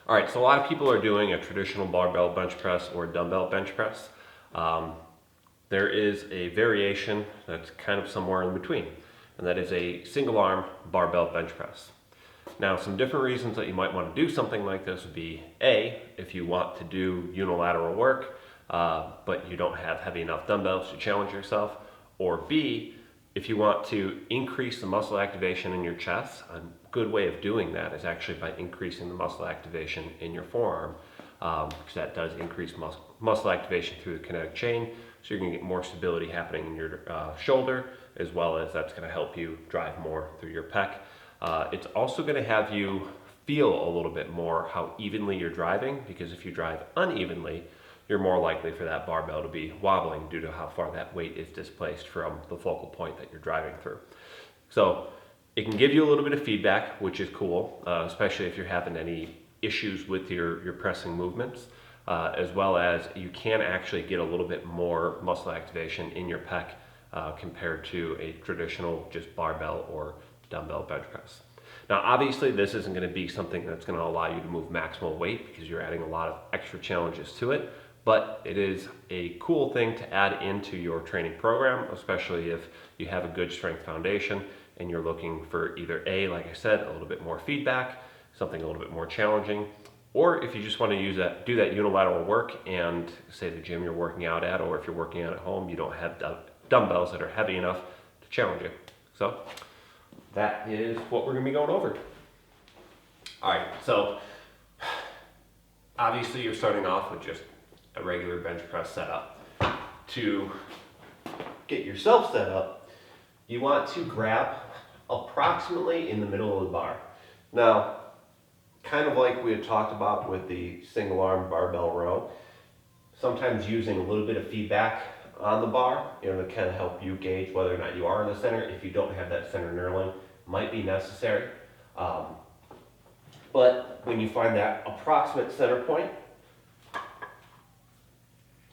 All right, so a lot of people are doing a traditional barbell bench press or dumbbell bench press. There is a variation that's kind of somewhere in between, and that is a single arm barbell bench press. Now, some different reasons that you might want to do something like this would be A, if you want to do unilateral work, but you don't have heavy enough dumbbells to challenge yourself, or B, if you want to increase the muscle activation in your chest. A good way of doing that is actually by increasing the muscle activation in your forearm, because that does increase muscle activation through the kinetic chain, so you're going to get more stability happening in your shoulder, as well as that's going to help you drive more through your pec. It's also going to have you feel a little bit more how evenly you're driving, because if you drive unevenly, you're more likely for that barbell to be wobbling due to how far that weight is displaced from the focal point that you're driving through. So it can give you a little bit of feedback, which is cool, especially if you're having any issues with your pressing movements, as well as you can actually get a little bit more muscle activation in your pec compared to a traditional just barbell or dumbbell bench press. Now, obviously, this isn't going to be something that's going to allow you to move maximal weight because you're adding a lot of extra challenges to it, but it is a cool thing to add into your training program, especially if you have a good strength foundation and you're looking for either A, like I said, a little bit more feedback, something a little bit more challenging, or if you just want to do that unilateral work and say the gym you're working out at, or if you're working out at home, you don't have dumbbells that are heavy enough to challenge you. So that is what we're going to be going over. All right, so obviously you're starting off with just a regular bench press setup. To get yourself set up, you want to grab approximately in the middle of the bar. Now, kind of like we had talked about with the single arm barbell row, sometimes using a little bit of feedback on the bar, to kind of help you gauge whether or not you are in the center. If you don't have that center knurling, might be necessary. But when you find that approximate center point,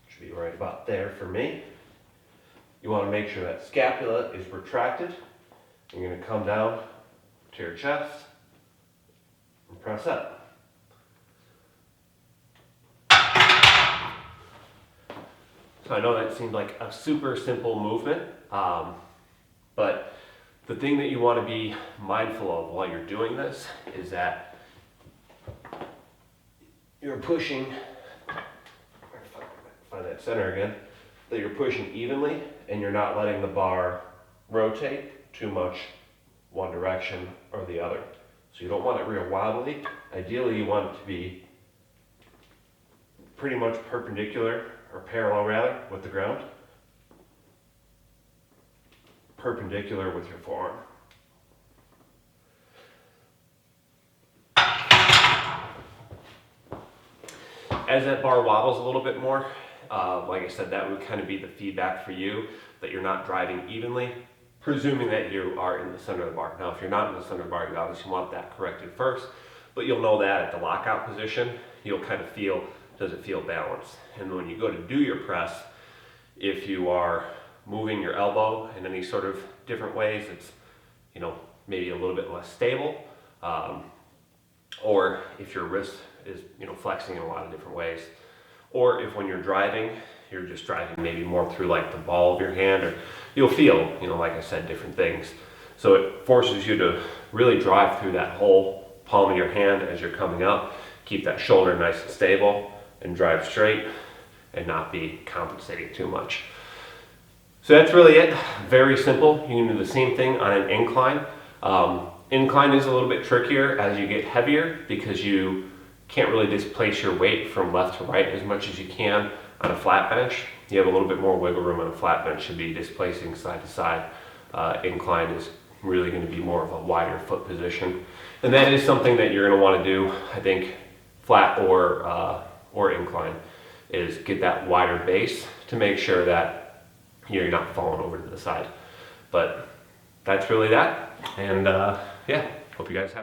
should be right about there for me, you want to make sure that scapula is retracted. You're going to come down to your chest and press up. So I know that seemed like a super simple movement, but the thing that you want to be mindful of while you're doing this is that you're pushing, find that center again, that you're pushing evenly and you're not letting the bar rotate too much one direction or the other. So you don't want it real wobbly. Ideally, you want it to be pretty much perpendicular, or parallel rather, with the ground. Perpendicular with your forearm. As that bar wobbles a little bit more, like I said, that would kind of be the feedback for you that you're not driving evenly, presuming that you are in the center of the bar. Now, if you're not in the center of the bar, you obviously want that corrected first, but you'll know that at the lockout position, you'll kind of feel, does it feel balanced? And when you go to do your press, if you are moving your elbow in any sort of different ways, it's maybe a little bit less stable, or if your wrist is flexing in a lot of different ways, or if when you're driving, you're just driving maybe more through like the ball of your hand, or you'll feel like I said, different things. So it forces you to really drive through that whole palm of your hand as you're coming up, keep that shoulder nice and stable, and drive straight and not be compensating too much. So that's really it. Very simple. You can do the same thing on an incline. Incline is a little bit trickier as you get heavier because you can't really displace your weight from left to right as much as you can on a flat bench. You have a little bit more wiggle room on a flat bench to be displacing side to side. Incline is really going to be more of a wider foot position. And that is something that you're going to want to do, I think, flat or incline, is get that wider base to make sure that you're not falling over to the side. But that's really that. And yeah, hope you guys have